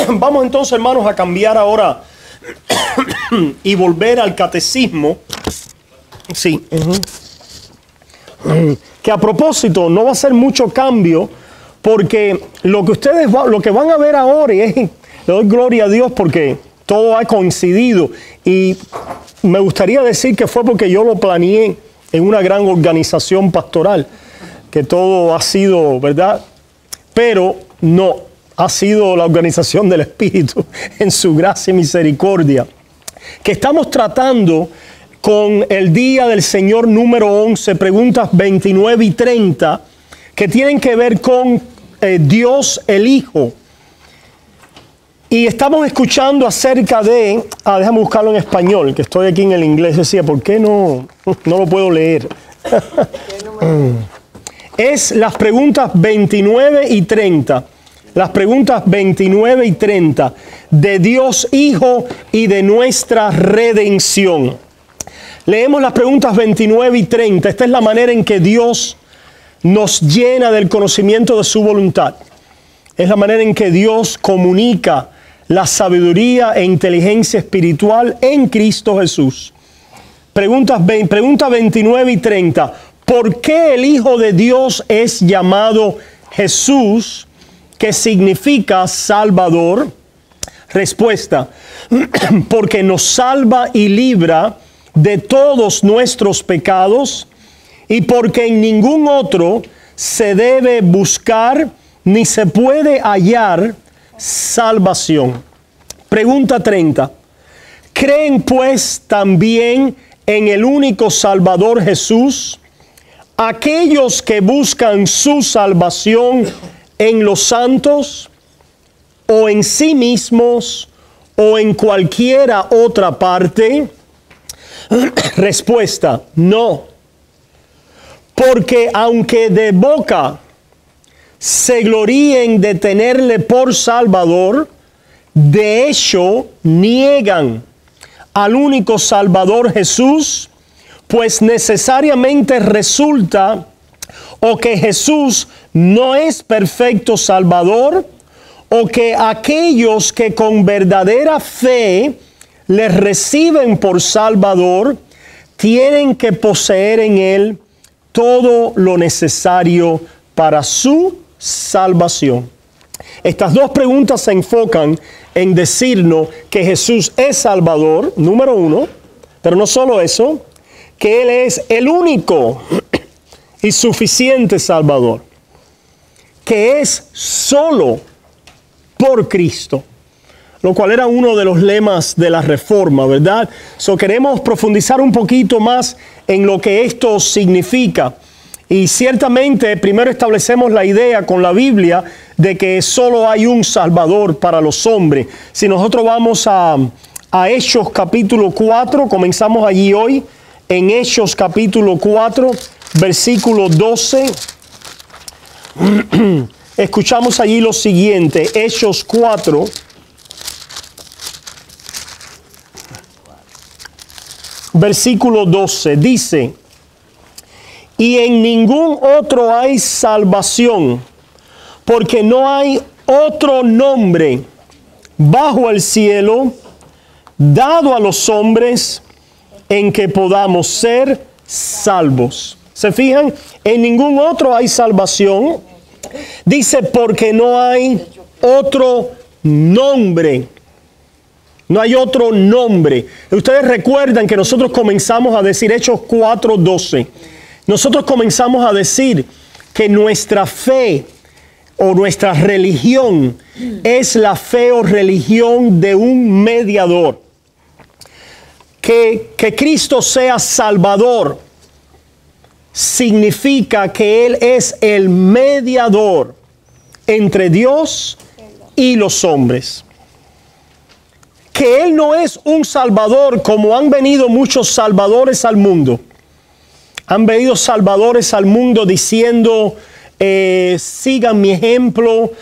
Vamos entonces, hermanos, a cambiar ahora y volver al catecismo. Sí. Que a propósito no va a ser mucho cambio, porque lo que van a ver ahora es, le doy gloria a Dios porque todo ha coincidido, y me gustaría decir que fue porque yo lo planeé en una gran organización pastoral, que todo ha sido, ¿verdad? Pero no, ha sido la organización del Espíritu en su gracia y misericordia, que estamos tratando con el Día del Señor número 11, preguntas 29 y 30, que tienen que ver con Dios el Hijo. Y estamos escuchando acerca de, déjame buscarlo en español, que estoy aquí en el inglés. Decía, ¿por qué no lo puedo leer? Es las preguntas 29 y 30. Las preguntas 29 y 30 de Dios Hijo y de nuestra redención. Leemos las preguntas 29 y 30. Esta es la manera en que Dios nos llena del conocimiento de su voluntad. Es la manera en que Dios comunica la sabiduría e inteligencia espiritual en Cristo Jesús. Pregunta 29 y 30. ¿Por qué el Hijo de Dios es llamado Jesús, que significa Salvador? Respuesta: porque nos salva y libra de todos nuestros pecados, y porque en ningún otro se debe buscar ni se puede hallar salvación. Pregunta 30. ¿Creen pues también en el único Salvador Jesús aquellos que buscan su salvación en los santos, o en sí mismos, o en cualquiera otra parte? Respuesta: no. Porque aunque de boca se gloríen de tenerle por Salvador, de hecho niegan al único Salvador Jesús, pues necesariamente resulta o que Jesús no es perfecto Salvador, o que aquellos que con verdadera fe le reciben por Salvador tienen que poseer en Él todo lo necesario para su salvación. Estas dos preguntas se enfocan en decirnos que Jesús es Salvador, número uno, pero no solo eso, que Él es el único y suficiente Salvador, que es solo por Cristo, lo cual era uno de los lemas de la Reforma, ¿verdad? Queremos profundizar un poquito más en lo que esto significa. Y ciertamente primero establecemos la idea con la Biblia de que solo hay un Salvador para los hombres. Si nosotros vamos a Hechos capítulo 4, comenzamos allí hoy, en Hechos capítulo 4, versículo 12, escuchamos allí lo siguiente. Hechos 4, versículo 12, dice: y en ningún otro hay salvación, porque no hay otro nombre bajo el cielo dado a los hombres en que podamos ser salvos. ¿Se fijan? En ningún otro hay salvación. Dice, porque no hay otro nombre. No hay otro nombre. Ustedes recuerdan que nosotros comenzamos a decir, Hechos 4:12. Nosotros comenzamos a decir que nuestra fe o nuestra religión es la fe o religión de un mediador. Que Cristo sea Salvador significa que Él es el mediador entre Dios y los hombres. Que Él no es un Salvador como han venido muchos salvadores al mundo. Han venido salvadores al mundo diciendo, sigan mi ejemplo,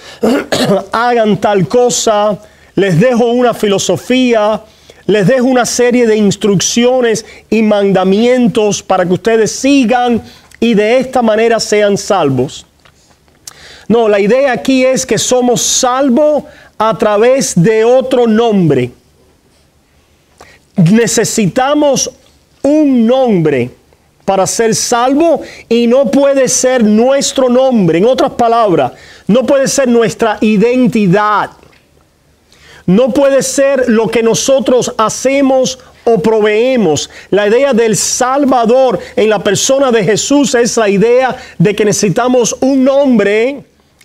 hagan tal cosa, les dejo una filosofía, les dejo una serie de instrucciones y mandamientos para que ustedes sigan y de esta manera sean salvos. No, la idea aquí es que somos salvos a través de otro nombre. Necesitamos un nombre para ser salvo y no puede ser nuestro nombre. En otras palabras, no puede ser nuestra identidad. No puede ser lo que nosotros hacemos o proveemos. La idea del Salvador en la persona de Jesús es la idea de que necesitamos un nombre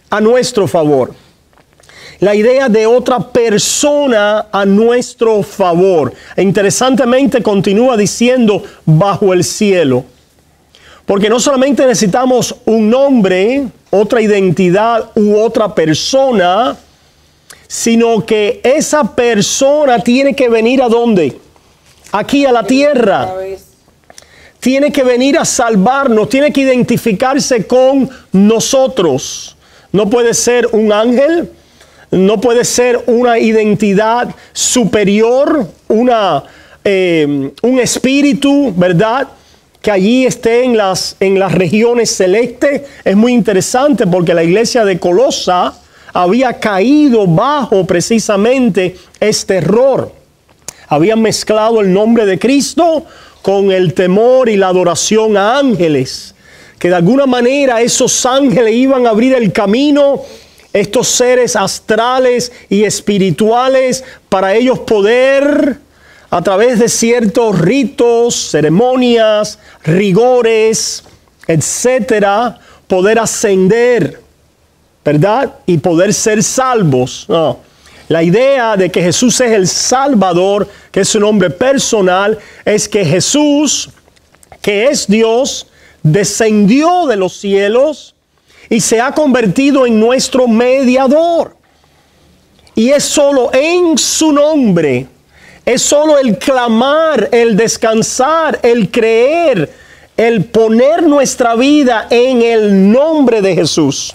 a nuestro favor. La idea de otra persona a nuestro favor. E interesantemente continúa diciendo bajo el cielo. Porque no solamente necesitamos un nombre, otra identidad u otra persona, sino que esa persona tiene que venir ¿a dónde? Aquí a la tierra. Tiene que venir a salvarnos, tiene que identificarse con nosotros. No puede ser un ángel, no puede ser una identidad superior, un espíritu, ¿verdad?, que allí esté en las regiones celestes. Es muy interesante porque la iglesia de Colosa había caído bajo precisamente este error. Habían mezclado el nombre de Cristo con el temor y la adoración a ángeles, que de alguna manera esos ángeles iban a abrir el camino, estos seres astrales y espirituales, para ellos poder, a través de ciertos ritos, ceremonias, rigores, etcétera, poder ascender, ¿verdad? Y poder ser salvos. No. La idea de que Jesús es el Salvador, que es su nombre personal, es que Jesús, que es Dios, descendió de los cielos y se ha convertido en nuestro mediador. Y es solo en su nombre, es solo el clamar, el descansar, el creer, el poner nuestra vida en el nombre de Jesús,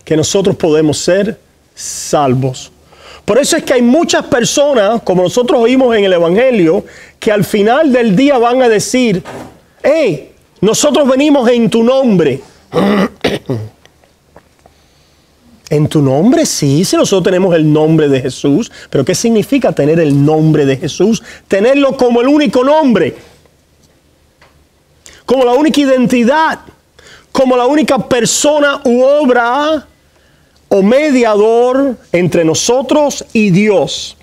que nosotros podemos ser salvos. Por eso es que hay muchas personas, como nosotros oímos en el Evangelio, que al final del día van a decir: hey, nosotros venimos en tu nombre. En tu nombre, sí, si nosotros tenemos el nombre de Jesús. Pero ¿qué significa tener el nombre de Jesús? Tenerlo como el único nombre, como la única identidad, como la única persona u obra o mediador entre nosotros y Dios.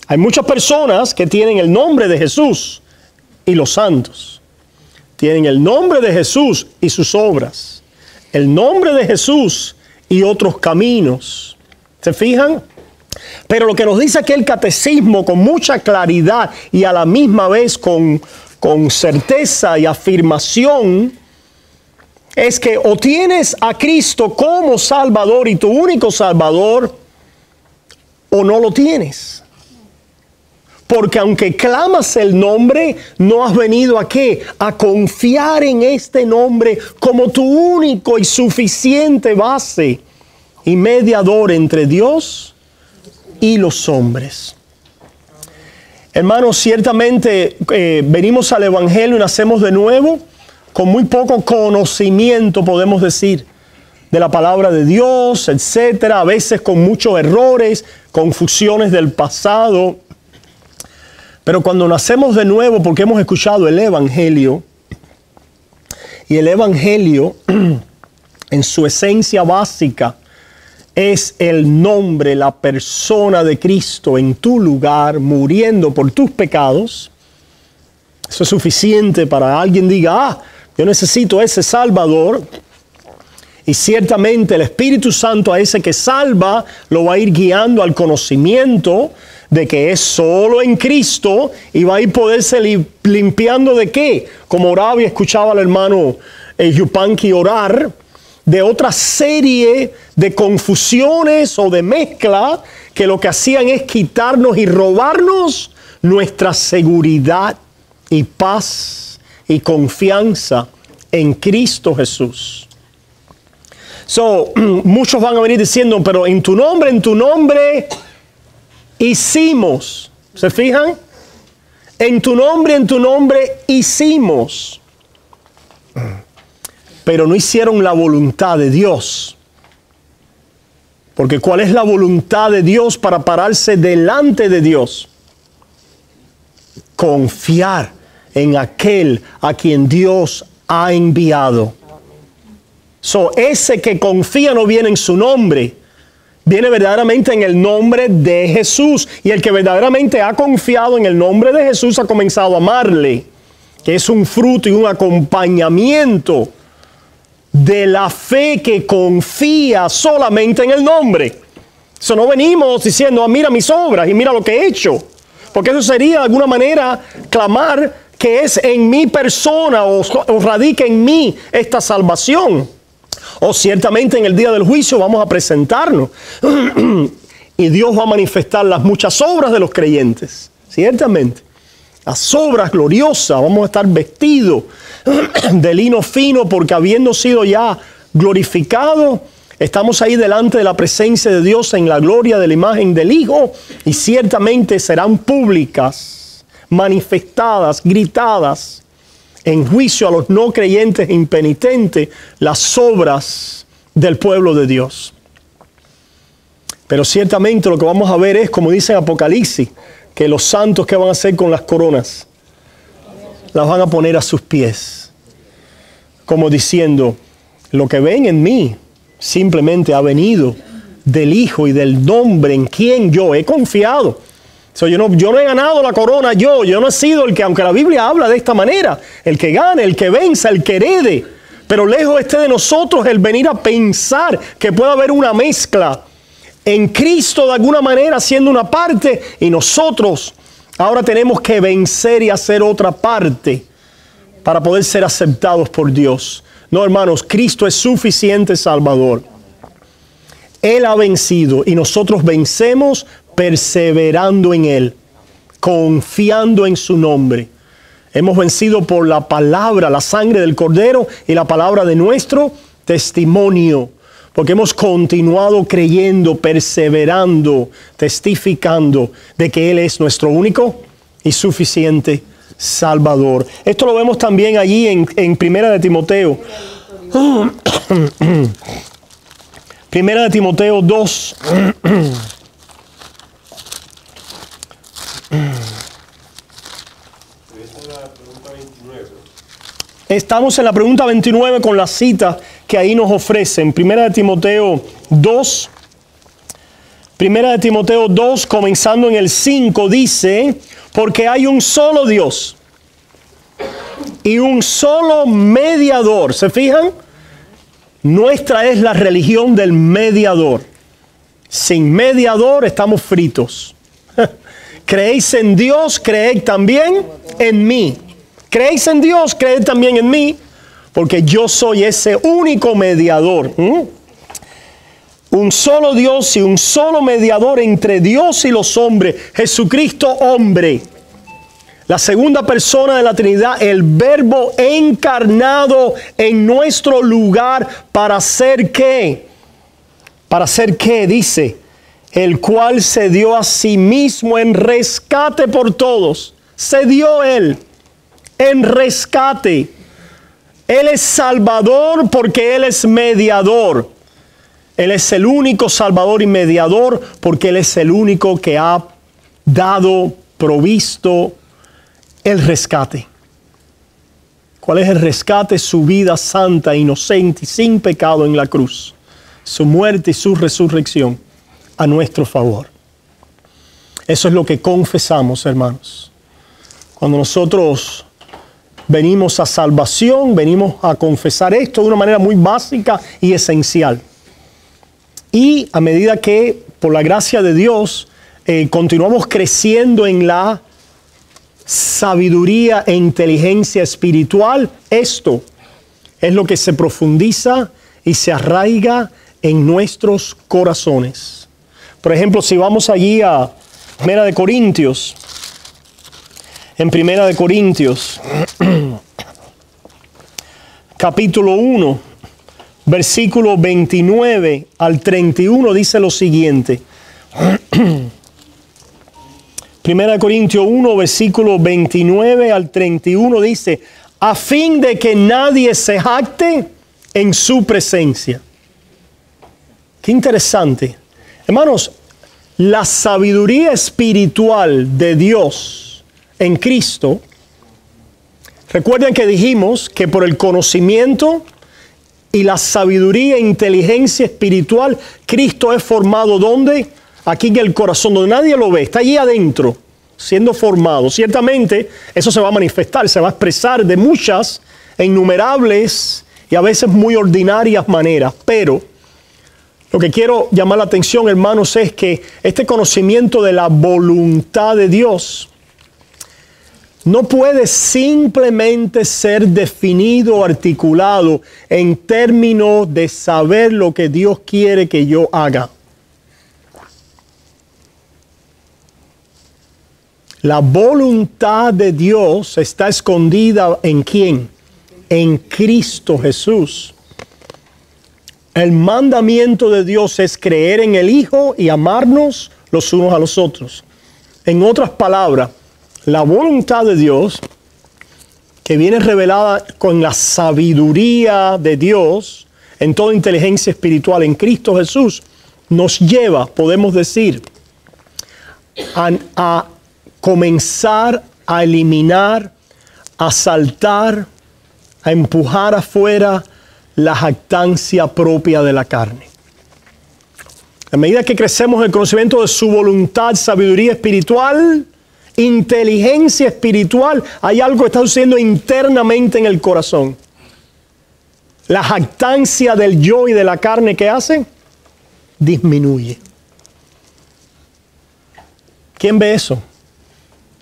Hay muchas personas que tienen el nombre de Jesús y los santos. Tienen el nombre de Jesús y sus obras. El nombre de Jesús y otros caminos. ¿Se fijan? Pero lo que nos dice aquí el catecismo con mucha claridad y a la misma vez con certeza y afirmación, es que o tienes a Cristo como Salvador y tu único Salvador, o no lo tienes. Porque aunque clamas el nombre, no has venido ¿a qué? A confiar en este nombre como tu único y suficiente base y mediador entre Dios y los hombres. Hermanos, ciertamente venimos al Evangelio y nacemos de nuevo con muy poco conocimiento, podemos decir, de la palabra de Dios, etcétera. A veces con muchos errores, confusiones del pasado. Pero cuando nacemos de nuevo, porque hemos escuchado el Evangelio, y el Evangelio en su esencia básica es el nombre, la persona de Cristo en tu lugar, muriendo por tus pecados. Eso es suficiente para alguien diga: yo necesito ese Salvador. Y ciertamente el Espíritu Santo a ese que salva lo va a ir guiando al conocimiento de que es solo en Cristo, y va a ir poderse limpiando de qué, como oraba y escuchaba al hermano Yupanqui orar, de otra serie de confusiones o de mezcla que lo que hacían es quitarnos y robarnos nuestra seguridad y paz y confianza en Cristo Jesús. Muchos van a venir diciendo: pero en tu nombre hicimos. ¿Se fijan? En tu nombre hicimos. Pero no hicieron la voluntad de Dios. Porque ¿cuál es la voluntad de Dios para pararse delante de Dios? Confiar en aquel a quien Dios ha enviado. Ese que confía no viene en su nombre, viene verdaderamente en el nombre de Jesús. Y el que verdaderamente ha confiado en el nombre de Jesús ha comenzado a amarle, que es un fruto y un acompañamiento de la fe que confía solamente en el nombre. No venimos diciendo, mira mis obras y mira lo que he hecho. Porque eso sería de alguna manera clamar que es en mi persona o radica en mí esta salvación. O ciertamente en el día del juicio vamos a presentarnos y Dios va a manifestar las muchas obras de los creyentes. Ciertamente. Las obras gloriosas, vamos a estar vestidos de lino fino porque habiendo sido ya glorificados, estamos ahí delante de la presencia de Dios en la gloria de la imagen del Hijo y ciertamente serán públicas, manifestadas, gritadas en juicio a los no creyentes e impenitentes las obras del pueblo de Dios. Pero ciertamente lo que vamos a ver es, como dice en Apocalipsis, que los santos, ¿qué van a hacer con las coronas? Las van a poner a sus pies. Como diciendo, lo que ven en mí simplemente ha venido del Hijo y del nombre en quien yo he confiado. Yo no he ganado la corona yo no he sido el que, aunque la Biblia habla de esta manera, el que gane, el que venza, el que herede. Pero lejos esté de nosotros el venir a pensar que puede haber una mezcla en Cristo de alguna manera siendo una parte y nosotros ahora tenemos que vencer y hacer otra parte para poder ser aceptados por Dios. No, hermanos, Cristo es suficiente Salvador. Él ha vencido y nosotros vencemos perseverando en Él, confiando en su nombre. Hemos vencido por la palabra, la sangre del Cordero y la palabra de nuestro testimonio. Porque hemos continuado creyendo, perseverando, testificando de que Él es nuestro único y suficiente Salvador. Esto lo vemos también allí en Primera de Timoteo. Primera de Timoteo 2. Estamos en la pregunta 29 con la cita que ahí nos ofrecen. Primera de Timoteo 2. Primera de Timoteo 2, comenzando en el 5, dice, porque hay un solo Dios y un solo mediador. ¿Se fijan? Nuestra es la religión del mediador. Sin mediador estamos fritos. Creéis en Dios, creed también en mí. Creéis en Dios, creed también en mí, porque yo soy ese único mediador. Un solo Dios y un solo mediador entre Dios y los hombres, Jesucristo hombre. La segunda persona de la Trinidad, el Verbo encarnado en nuestro lugar, ¿para hacer qué? ¿Para hacer qué? Dice, el cual se dio a sí mismo en rescate por todos. Se dio Él en rescate. Él es Salvador porque Él es mediador. Él es el único Salvador y mediador porque Él es el único que ha dado, provisto el rescate. ¿Cuál es el rescate? Su vida santa, inocente y sin pecado en la cruz. Su muerte y su resurrección a nuestro favor. Eso es lo que confesamos, hermanos. Cuando nosotros venimos a salvación, venimos a confesar esto de una manera muy básica y esencial. Y a medida que, por la gracia de Dios, continuamos creciendo en la sabiduría e inteligencia espiritual, esto es lo que se profundiza y se arraiga en nuestros corazones. Por ejemplo, si vamos allí a Primera de Corintios, en Primera de Corintios, capítulo 1, versículo 29 al 31, dice lo siguiente. Primera de Corintios 1, versículo 29 al 31 dice, a fin de que nadie se jacte en su presencia. Qué interesante. Hermanos, la sabiduría espiritual de Dios en Cristo, recuerden que dijimos que por el conocimiento y la sabiduría e inteligencia espiritual, Cristo es formado ¿dónde? Aquí en el corazón, donde nadie lo ve, está allí adentro, siendo formado. Ciertamente, eso se va a manifestar, se va a expresar de muchas e innumerables y a veces muy ordinarias maneras, pero lo que quiero llamar la atención, hermanos, es que este conocimiento de la voluntad de Dios no puede simplemente ser definido o articulado en términos de saber lo que Dios quiere que yo haga. La voluntad de Dios está escondida ¿en quién? En Cristo Jesús. El mandamiento de Dios es creer en el Hijo y amarnos los unos a los otros. En otras palabras, la voluntad de Dios, que viene revelada con la sabiduría de Dios, en toda inteligencia espiritual en Cristo Jesús, nos lleva, podemos decir, a comenzar a eliminar, a saltar, a empujar afuera la jactancia propia de la carne. A medida que crecemos en el conocimiento de su voluntad, sabiduría espiritual, inteligencia espiritual, hay algo que está sucediendo internamente en el corazón. La jactancia del yo y de la carne, ¿qué hace? Disminuye. ¿Quién ve eso?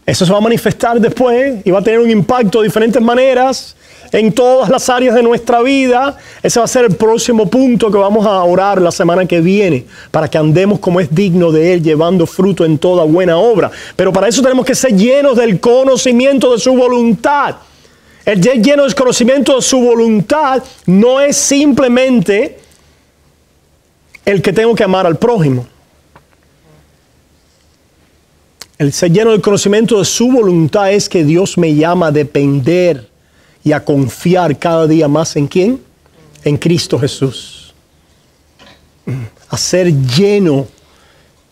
Eso se va a manifestar después y va a tener un impacto de diferentes maneras en todas las áreas de nuestra vida. Ese va a ser el próximo punto que vamos a orar la semana que viene, para que andemos como es digno de Él, llevando fruto en toda buena obra. Pero para eso tenemos que ser llenos del conocimiento de su voluntad. El ser lleno del conocimiento de su voluntad no es simplemente el que tengo que amar al prójimo. El ser lleno del conocimiento de su voluntad es que Dios me llama a depender y a confiar cada día más ¿en quién? En Cristo Jesús. A ser lleno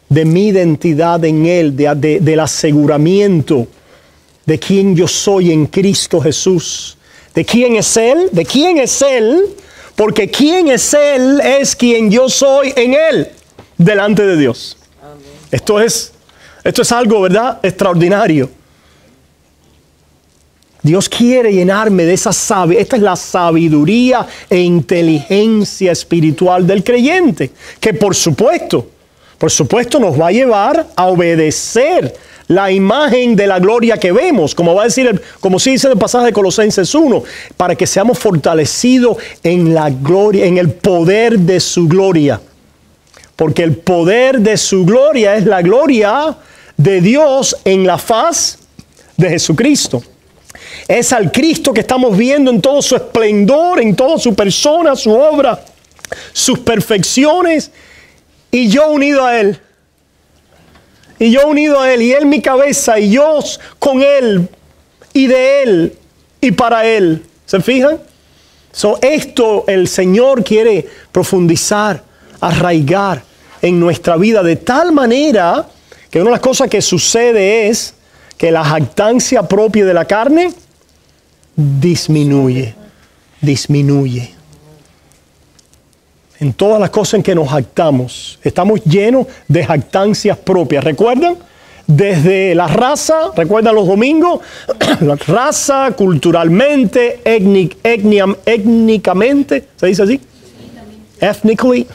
de mi identidad en Él, del aseguramiento de quién yo soy en Cristo Jesús. ¿De quién es Él? ¿De quién es Él? Porque quién es Él es quien yo soy en Él, delante de Dios. Amén. Esto es algo, ¿verdad?, extraordinario. Dios quiere llenarme de esa sabiduría. Esta es la sabiduría e inteligencia espiritual del creyente, que por supuesto nos va a llevar a obedecer la imagen de la gloria que vemos, como sí dice el pasaje de Colosenses 1, para que seamos fortalecidos en la gloria, en el poder de su gloria. Porque el poder de su gloria es la gloria de Dios en la faz de Jesucristo. Es al Cristo que estamos viendo en todo su esplendor, en toda su persona, su obra, sus perfecciones, y yo unido a Él. Y yo unido a Él, y Él mi cabeza, y yo con Él, y de Él, y para Él. ¿Se fijan? Esto el Señor quiere profundizar, arraigar en nuestra vida de tal manera que una de las cosas que sucede es que la jactancia propia de la carne disminuye. En todas las cosas en que nos jactamos, estamos llenos de jactancias propias. ¿Recuerdan? Desde la raza, ¿recuerdan los domingos? La raza, culturalmente, étnicamente, ¿se dice así? Ethnically,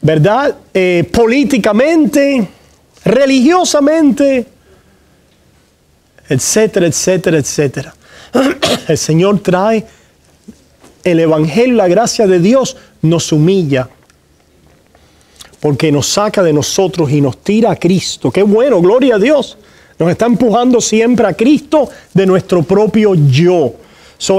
¿verdad? Políticamente, religiosamente, etcétera, etcétera, etcétera. El Señor trae el Evangelio, la gracia de Dios, nos humilla, porque nos saca de nosotros y nos tira a Cristo. ¡Qué bueno! ¡Gloria a Dios! Nos está empujando siempre a Cristo de nuestro propio yo.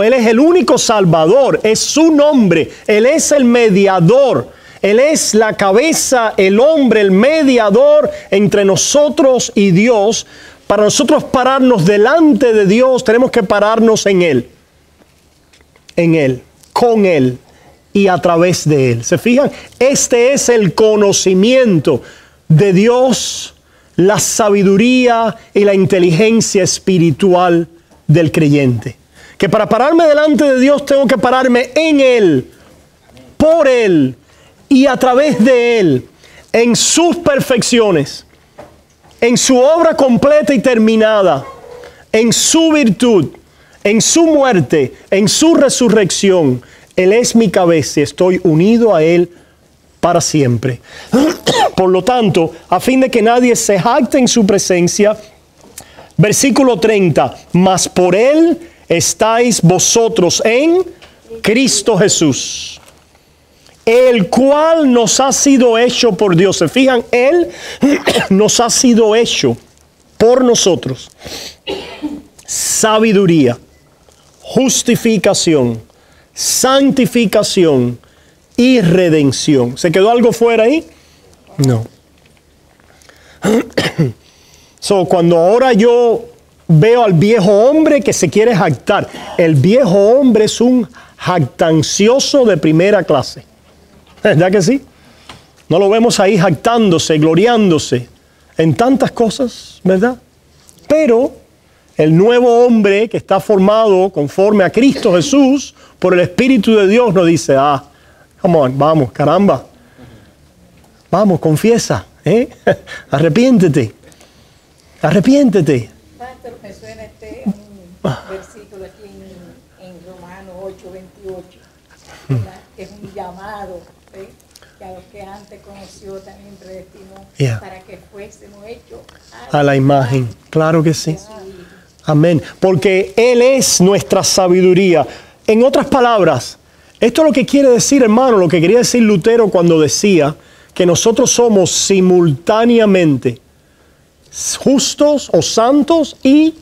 Él es el único Salvador, es su nombre, Él es el mediador, Él es la cabeza, el hombre, el mediador entre nosotros y Dios. Para nosotros pararnos delante de Dios, tenemos que pararnos en Él, con Él, y a través de Él. ¿Se fijan? Este es el conocimiento de Dios, la sabiduría y la inteligencia espiritual del creyente. Que para pararme delante de Dios tengo que pararme en Él, por Él y a través de Él, en sus perfecciones, en su obra completa y terminada, en su virtud, en su muerte, en su resurrección. Él es mi cabeza y estoy unido a Él para siempre. Por lo tanto, a fin de que nadie se jacte en su presencia, versículo 30, mas por Él estáis vosotros en Cristo Jesús, el cual nos ha sido hecho por Dios. ¿Se fijan? Él nos ha sido hecho por nosotros sabiduría, justificación, santificación y redención. ¿Se quedó algo fuera ahí? No. Cuando ahora yo veo al viejo hombre que se quiere jactar, el viejo hombre es un jactancioso de primera clase. ¿Verdad que sí? No lo vemos ahí jactándose, gloriándose en tantas cosas, ¿verdad? Pero el nuevo hombre que está formado conforme a Cristo Jesús por el Espíritu de Dios nos dice, come on, vamos, caramba. Vamos, confiesa, arrepiéntete. Arrepiéntete. Pastor, me suena un versículo aquí en Romanos 8:28, que es un llamado, que a los que antes conoció también predestinó para que fuésemos hechos a la imagen. Claro que sí. Amén. Porque Él es nuestra sabiduría. En otras palabras, esto es lo que quiere decir, hermano, lo que quería decir Lutero cuando decía que nosotros somos simultáneamente justos o santos y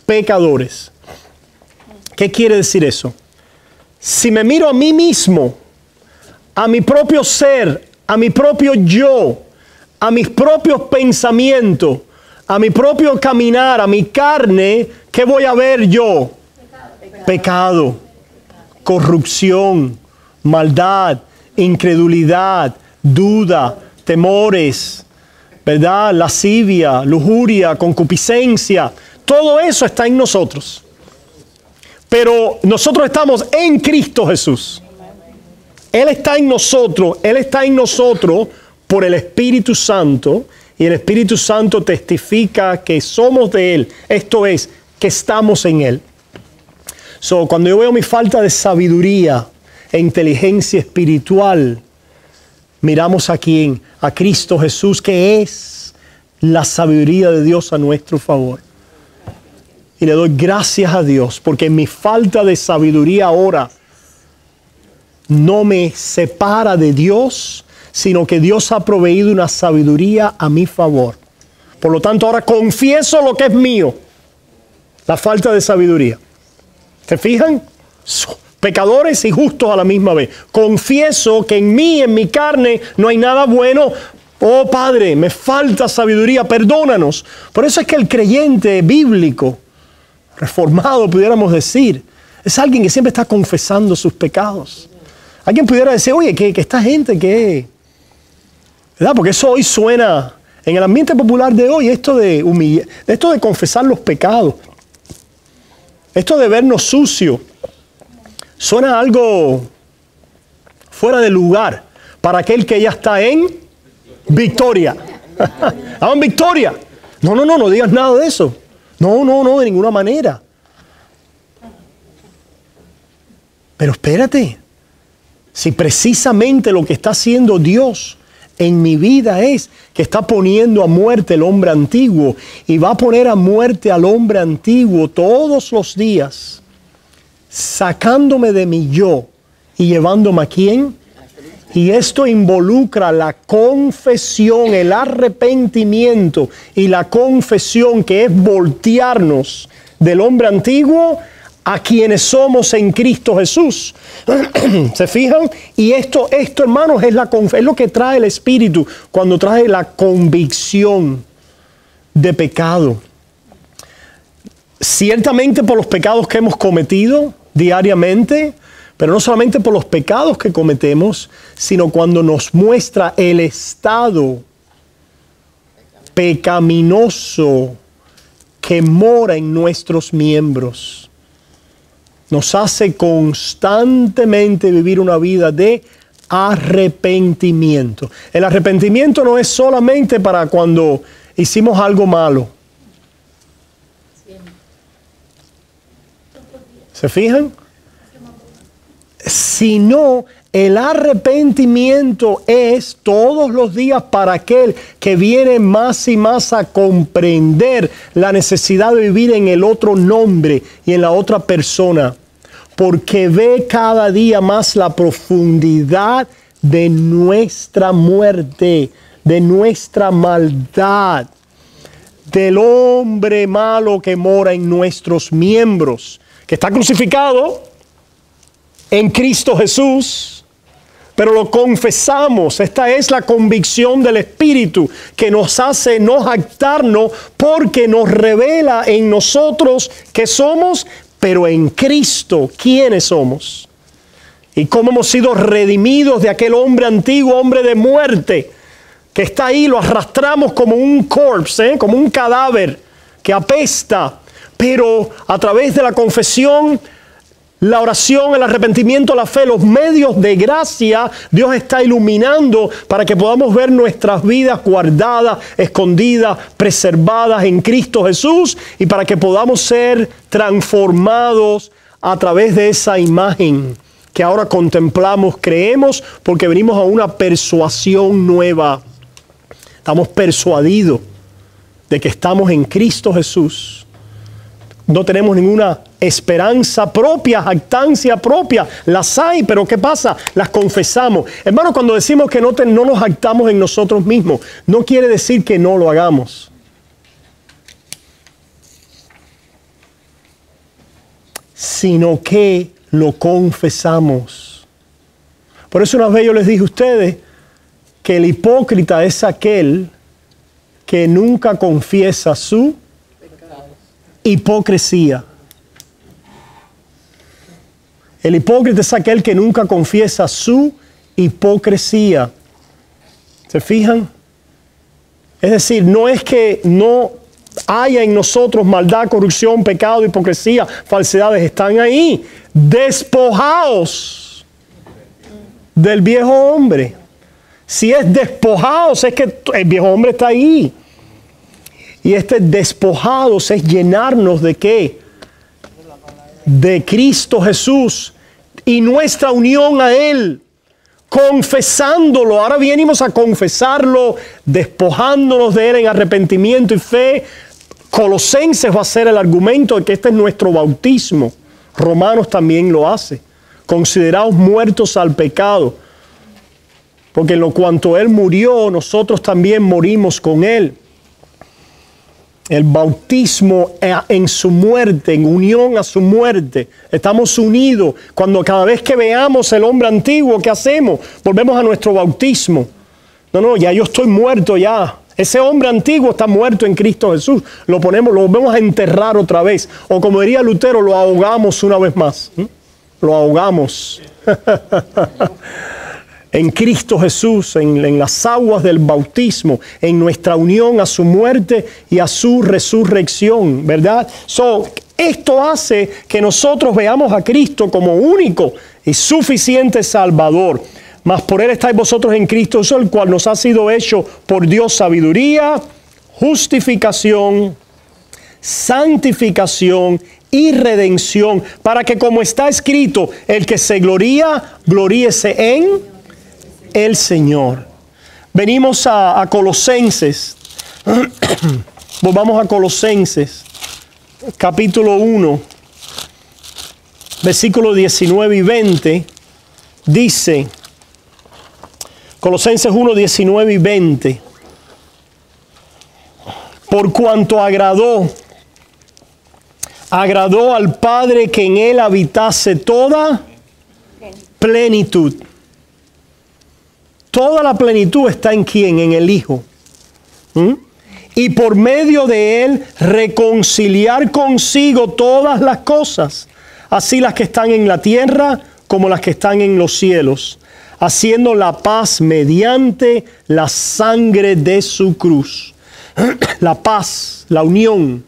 pecadores. ¿Qué quiere decir eso? Si me miro a mí mismo, a mi propio ser, a mi propio yo, a mis propios pensamientos, a mi propio caminar, a mi carne, ¿qué voy a ver yo? Pecado, corrupción, maldad, incredulidad, duda, temores, ¿verdad? Lascivia, lujuria, concupiscencia. Todo eso está en nosotros. Pero nosotros estamos en Cristo Jesús. Él está en nosotros. Él está en nosotros por el Espíritu Santo. Y el Espíritu Santo testifica que somos de Él. Esto es, que estamos en Él. Cuando yo veo mi falta de sabiduría e inteligencia espiritual, miramos aquí a Cristo Jesús, que es la sabiduría de Dios a nuestro favor. Y le doy gracias a Dios, porque mi falta de sabiduría ahora no me separa de Dios, sino que Dios ha proveído una sabiduría a mi favor. Por lo tanto, ahora confieso lo que es mío, la falta de sabiduría. ¿Se fijan? Pecadores y justos a la misma vez. Confieso que en mí, en mi carne, no hay nada bueno. Oh Padre, me falta sabiduría, perdónanos. Por eso es que el creyente bíblico, reformado, pudiéramos decir, es alguien que siempre está confesando sus pecados. Alguien pudiera decir, oye, que esta gente que... ¿verdad? Porque eso hoy suena, en el ambiente popular de hoy, esto de confesar los pecados, esto de vernos sucios, suena algo fuera de lugar para aquel que ya está en victoria. En victoria. No digas nada de eso. No, de ninguna manera. Pero espérate, si precisamente lo que está haciendo Dios en mi vida es que está poniendo a muerte el hombre antiguo y va a poner a muerte al hombre antiguo todos los días, sacándome de mi yo y llevándome a ¿quién? Y esto involucra la confesión, el arrepentimiento y la confesión, que es voltearnos del hombre antiguo a quienes somos en Cristo Jesús. ¿Se fijan? Y esto hermanos, es lo que trae el Espíritu cuando trae la convicción de pecado. Ciertamente por los pecados que hemos cometido diariamente, Pero no solamente por los pecados que cometemos, sino cuando nos muestra el estado pecaminoso que mora en nuestros miembros. Nos hace constantemente vivir una vida de arrepentimiento. El arrepentimiento no es solamente para cuando hicimos algo malo. ¿Se fijan? Sino el arrepentimiento es todos los días para aquel que viene más y más a comprender la necesidad de vivir en el otro nombre y en la otra persona, porque ve cada día más la profundidad de nuestra muerte, de nuestra maldad, del hombre malo que mora en nuestros miembros, que está crucificado en Cristo Jesús, pero lo confesamos. Esta es la convicción del Espíritu que nos hace no jactarnos, porque nos revela en nosotros que somos, pero en Cristo quiénes somos y cómo hemos sido redimidos de aquel hombre antiguo, hombre de muerte, que está ahí. Lo arrastramos como un corpse, como un cadáver que apesta, pero a través de la confesión, la oración, el arrepentimiento, la fe, los medios de gracia, Dios está iluminando para que podamos ver nuestras vidas guardadas, escondidas, preservadas en Cristo Jesús, y para que podamos ser transformados a través de esa imagen que ahora contemplamos, creemos, porque venimos a una persuasión nueva. Estamos persuadidos de que estamos en Cristo Jesús. No tenemos ninguna esperanza propia, jactancia propia. Las hay, pero ¿qué pasa? Las confesamos. Hermano, cuando decimos que no nos jactamos en nosotros mismos, no quiere decir que no lo hagamos. Sino que lo confesamos. Por eso una vez yo les dije a ustedes que el hipócrita es aquel que nunca confiesa su hipocresía. El hipócrita es aquel que nunca confiesa su hipocresía. ¿Se fijan? Es decir, no es que no haya en nosotros maldad, corrupción, pecado, hipocresía, falsedades. Están ahí. Despojaos del viejo hombre. Si es despojados, es que el viejo hombre está ahí. Y este despojados es llenarnos ¿de qué? De Cristo Jesús y nuestra unión a Él, confesándolo. Ahora venimos a confesarlo, despojándonos de Él en arrepentimiento y fe. Colosenses va a ser el argumento de que este es nuestro bautismo. Romanos también lo hace. Consideraos muertos al pecado, porque en lo cuanto Él murió, nosotros también morimos con Él. El bautismo en su muerte, en unión a su muerte. Estamos unidos. Cuando cada vez que veamos el hombre antiguo, ¿qué hacemos? Volvemos a nuestro bautismo. No, ya yo estoy muerto ya. Ese hombre antiguo está muerto en Cristo Jesús. Lo volvemos a enterrar otra vez. O como diría Lutero, lo ahogamos una vez más. Lo ahogamos. En Cristo Jesús, en las aguas del bautismo, en nuestra unión a su muerte y a su resurrección, ¿verdad? Esto hace que nosotros veamos a Cristo como único y suficiente Salvador. Mas por Él estáis vosotros en Cristo Jesús, el cual nos ha sido hecho por Dios sabiduría, justificación, santificación y redención, para que, como está escrito, el que se gloría, gloríese en el Señor. Venimos a Colosenses. Volvamos a Colosenses, capítulo 1, versículos 19 y 20. Dice, Colosenses 1, 19 y 20. Por cuanto agradó al Padre que en Él habitase toda plenitud. Toda la plenitud está en ¿quién? En el Hijo. Y por medio de Él reconciliar consigo todas las cosas, así las que están en la tierra como las que están en los cielos, haciendo la paz mediante la sangre de su cruz. La paz, la unión,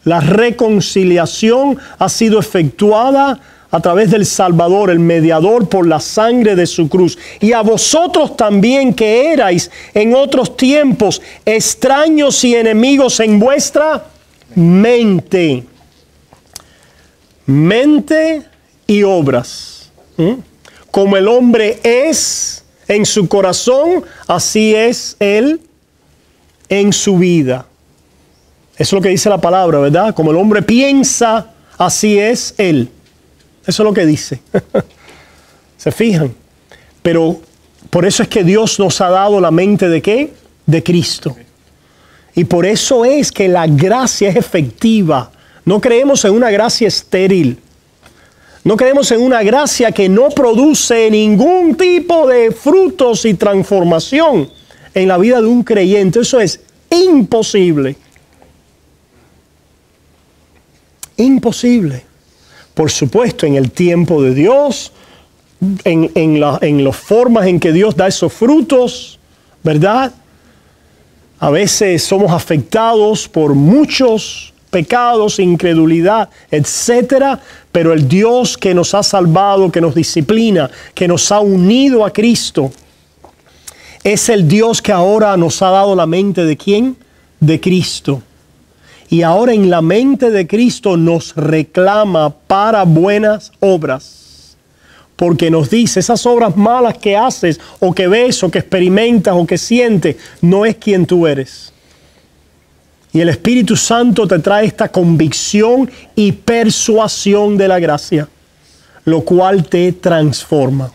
la reconciliación ha sido efectuada a través del Salvador, el mediador, por la sangre de su cruz. Y a vosotros también, que erais en otros tiempos extraños y enemigos en vuestra mente. Mente y obras. Como el hombre es en su corazón, así es él en su vida. Eso es lo que dice la palabra, ¿verdad? Como el hombre piensa, así es él. Eso es lo que dice. ¿Se fijan? Pero por eso es que Dios nos ha dado la mente ¿de qué? De Cristo. Y por eso es que la gracia es efectiva. No creemos en una gracia estéril. No creemos en una gracia que no produce ningún tipo de frutos y transformación en la vida de un creyente. Eso es imposible. Imposible. Por supuesto, en el tiempo de Dios, en las formas en que Dios da esos frutos, ¿verdad? A veces somos afectados por muchos pecados, incredulidad, etcétera, pero el Dios que nos ha salvado, que nos disciplina, que nos ha unido a Cristo, es el Dios que ahora nos ha dado la mente ¿de quién? De Cristo. Y ahora en la mente de Cristo nos reclama para buenas obras. Porque nos dice, esas obras malas que haces, o que ves, o que experimentas, o que sientes, no es quien tú eres. Y el Espíritu Santo te trae esta convicción y persuasión de la gracia, lo cual te transforma.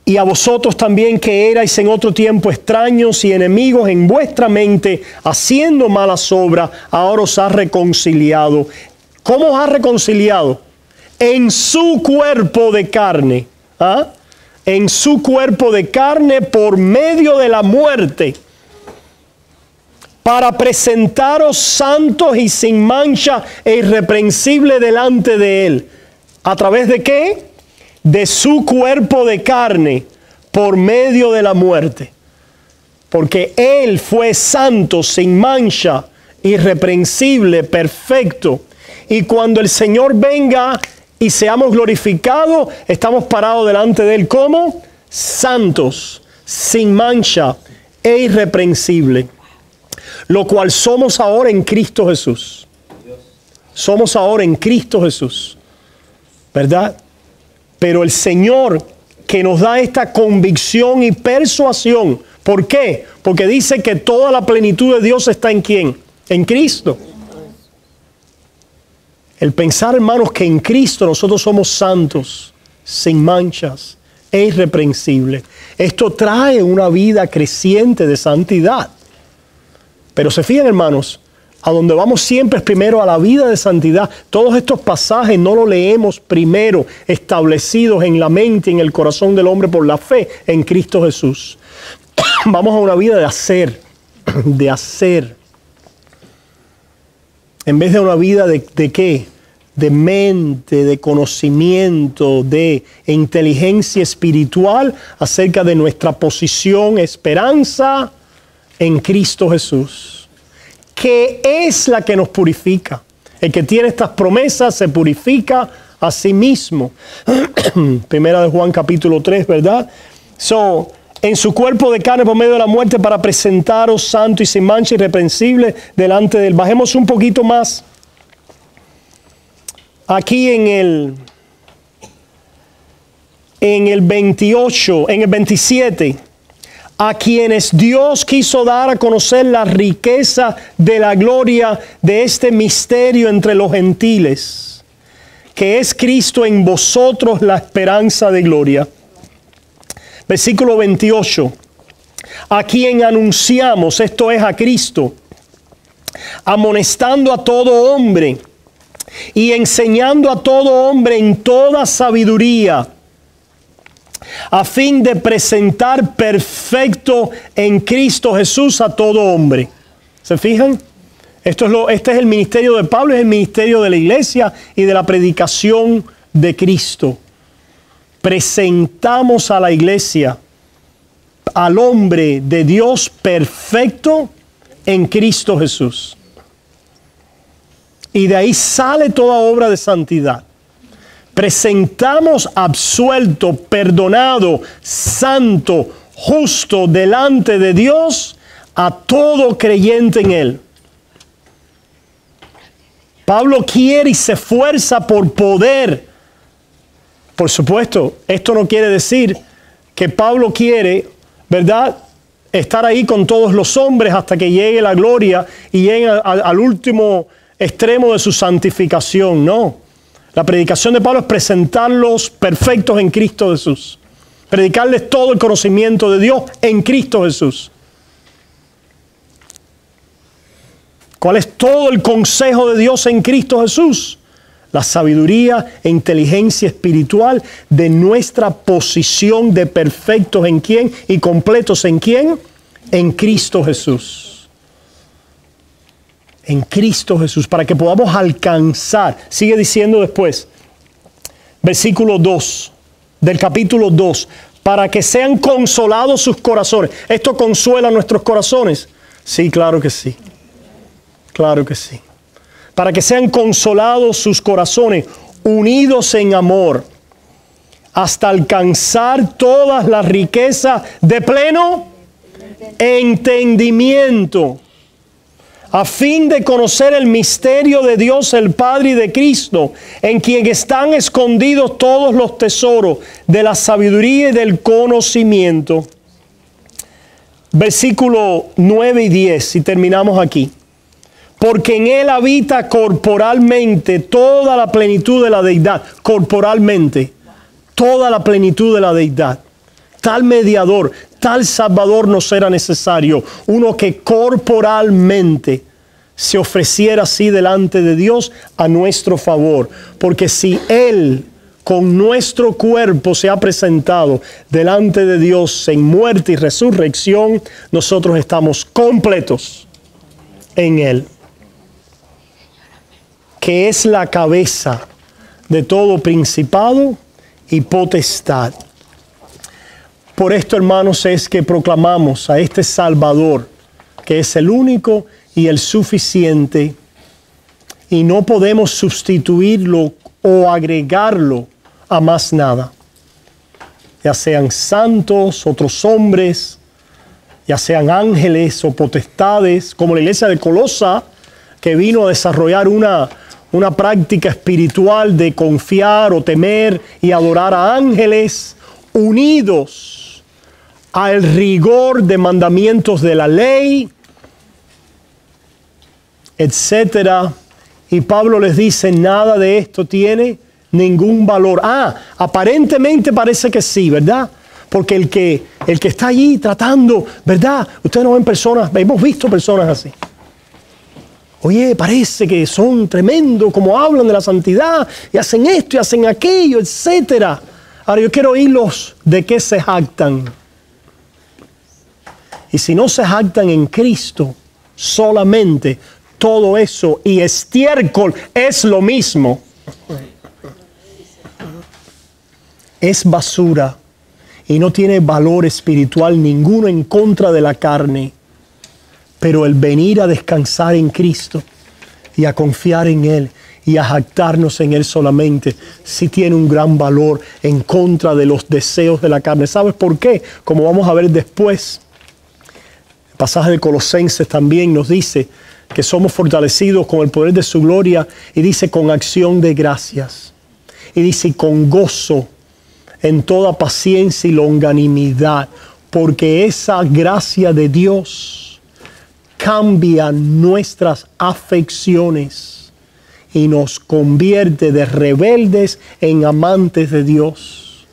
Y a vosotros también, que erais en otro tiempo extraños y enemigos en vuestra mente, haciendo malas obras, ahora os ha reconciliado. ¿Cómo os ha reconciliado? En su cuerpo de carne. ¿Ah? En su cuerpo de carne por medio de la muerte, para presentaros santos y sin mancha e irreprensible delante de Él. ¿A través de qué? De su cuerpo de carne por medio de la muerte. Porque Él fue santo, sin mancha, irreprensible, perfecto. Y cuando el Señor venga y seamos glorificados, estamos parados delante de Él como santos, sin mancha e irreprensible. Lo cual somos ahora en Cristo Jesús. Somos ahora en Cristo Jesús. ¿Verdad? Pero el Señor que nos da esta convicción y persuasión. ¿Por qué? Porque dice que toda la plenitud de Dios está ¿en quién? En Cristo. El pensar, hermanos, que en Cristo nosotros somos santos, sin manchas e irreprensibles. Esto trae una vida creciente de santidad. Pero se fijan, hermanos, a donde vamos siempre es primero a la vida de santidad. Todos estos pasajes no los leemos primero establecidos en la mente y en el corazón del hombre por la fe en Cristo Jesús. Vamos a una vida de hacer, de hacer. En vez de una vida de ¿qué? De mente, de conocimiento, de inteligencia espiritual acerca de nuestra posición, esperanza en Cristo Jesús, que es la que nos purifica. El que tiene estas promesas se purifica a sí mismo. Primera de Juan capítulo 3, ¿verdad? En su cuerpo de carne por medio de la muerte, para presentaros santo y sin mancha, irreprensible delante de Él. Bajemos un poquito más. Aquí en el 28, en el 27. A quienes Dios quiso dar a conocer la riqueza de la gloria de este misterio entre los gentiles, que es Cristo en vosotros, la esperanza de gloria. Versículo 28. A quien anunciamos, esto es a Cristo, amonestando a todo hombre y enseñando a todo hombre en toda sabiduría, a fin de presentar perfecto en Cristo Jesús a todo hombre. ¿Se fijan? Este es el ministerio de Pablo, es el ministerio de la iglesia y de la predicación de Cristo. Presentamos a la iglesia al hombre de Dios perfecto en Cristo Jesús. Y de ahí sale toda obra de santidad. Presentamos absuelto, perdonado, santo, justo delante de Dios a todo creyente en Él. Pablo quiere y se esfuerza por poder. Por supuesto, esto no quiere decir que Pablo quiere, ¿verdad?, estar ahí con todos los hombres hasta que llegue la gloria y llegue al último extremo de su santificación. No. La predicación de Pablo es presentarlos perfectos en Cristo Jesús. Predicarles todo el conocimiento de Dios en Cristo Jesús. ¿Cuál es todo el consejo de Dios en Cristo Jesús? La sabiduría e inteligencia espiritual de nuestra posición de perfectos en quién y completos en quién. En Cristo Jesús. En Cristo Jesús, para que podamos alcanzar. Sigue diciendo después, versículo 2 del capítulo 2, para que sean consolados sus corazones. ¿Esto consuela nuestros corazones? Sí, claro que sí. Claro que sí. Para que sean consolados sus corazones, unidos en amor, hasta alcanzar todas las riquezas de pleno entendimiento, a fin de conocer el misterio de Dios el Padre y de Cristo, en quien están escondidos todos los tesoros de la sabiduría y del conocimiento. Versículo 9 y 10, y terminamos aquí. Porque en Él habita corporalmente toda la plenitud de la deidad. Corporalmente, toda la plenitud de la deidad. Tal mediador, tal salvador no será necesario. Uno que corporalmente se ofreciera así delante de Dios a nuestro favor. Porque si Él con nuestro cuerpo se ha presentado delante de Dios en muerte y resurrección, nosotros estamos completos en Él, que es la cabeza de todo principado y potestad. Por esto, hermanos, es que proclamamos a este Salvador, que es el único y el suficiente, y no podemos sustituirlo o agregarlo a más nada. Ya sean santos, otros hombres, ya sean ángeles o potestades, como la iglesia de Colosa, que vino a desarrollar una práctica espiritual de confiar o temer y adorar a ángeles unidos al rigor de mandamientos de la ley, etcétera. Y Pablo les dice, nada de esto tiene ningún valor. Aparentemente parece que sí, ¿verdad? Porque el que está allí tratando, ¿verdad? Ustedes no ven personas, hemos visto personas así. Oye, parece que son tremendos, como hablan de la santidad, y hacen esto y hacen aquello, etcétera. Ahora yo quiero oírlos de qué se jactan. Y si no se jactan en Cristo, solamente todo eso y estiércol es lo mismo. Es basura y no tiene valor espiritual ninguno en contra de la carne. Pero el venir a descansar en Cristo y a confiar en Él y a jactarnos en Él solamente, sí tiene un gran valor en contra de los deseos de la carne. ¿Sabes por qué? Como vamos a ver después, el pasaje de Colosenses también nos dice que somos fortalecidos con el poder de su gloria, y dice con acción de gracias, y dice con gozo en toda paciencia y longanimidad, porque esa gracia de Dios cambia nuestras afecciones y nos convierte de rebeldes en amantes de Dios.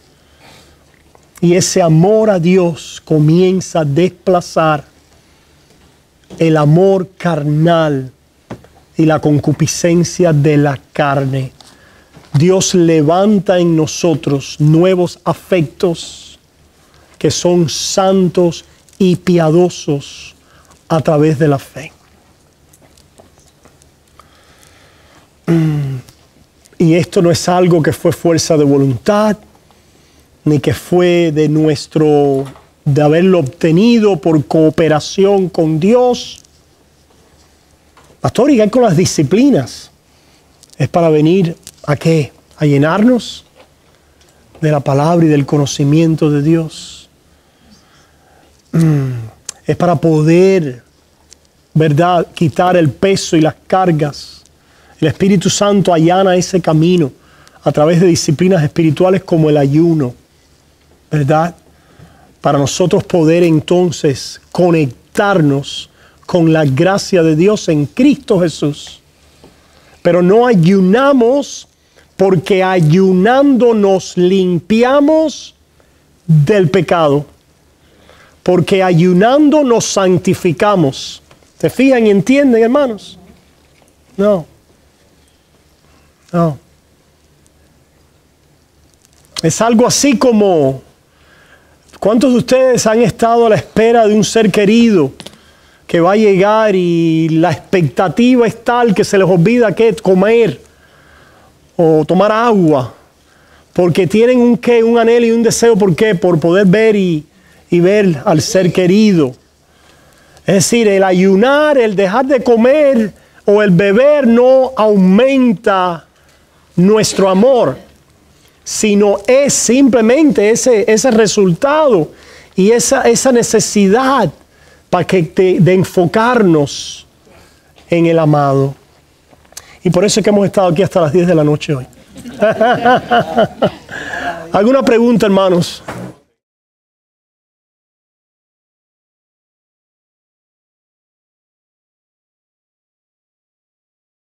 Y ese amor a Dios comienza a desplazar el amor carnal y la concupiscencia de la carne. Dios levanta en nosotros nuevos afectos que son santos y piadosos a través de la fe. Y Y esto no es algo que fue fuerza de voluntad, ni que fue de haberlo obtenido por cooperación con Dios. Pastor, ¿y qué con las disciplinas? Es para venir ¿a qué? A llenarnos de la palabra y del conocimiento de Dios. Es para poder, ¿verdad?, quitar el peso y las cargas. El Espíritu Santo allana ese camino a través de disciplinas espirituales como el ayuno, ¿verdad? Para nosotros poder entonces conectarnos con la gracia de Dios en Cristo Jesús. Pero no ayunamos porque ayunando nos limpiamos del pecado. Porque ayunando nos santificamos. ¿Se fijan y entienden, hermanos? No. No. Es algo así como, ¿cuántos de ustedes han estado a la espera de un ser querido que va a llegar y la expectativa es tal que se les olvida qué comer o tomar agua? Porque tienen un anhelo y un deseo, ¿por qué? Por poder ver y ver al ser querido. Es decir, el ayunar, el dejar de comer o el beber no aumenta nuestro amor, sino es simplemente ese resultado y esa necesidad de enfocarnos en el amado. Y por eso es que hemos estado aquí hasta las 10 de la noche hoy. ¿Alguna pregunta, hermanos?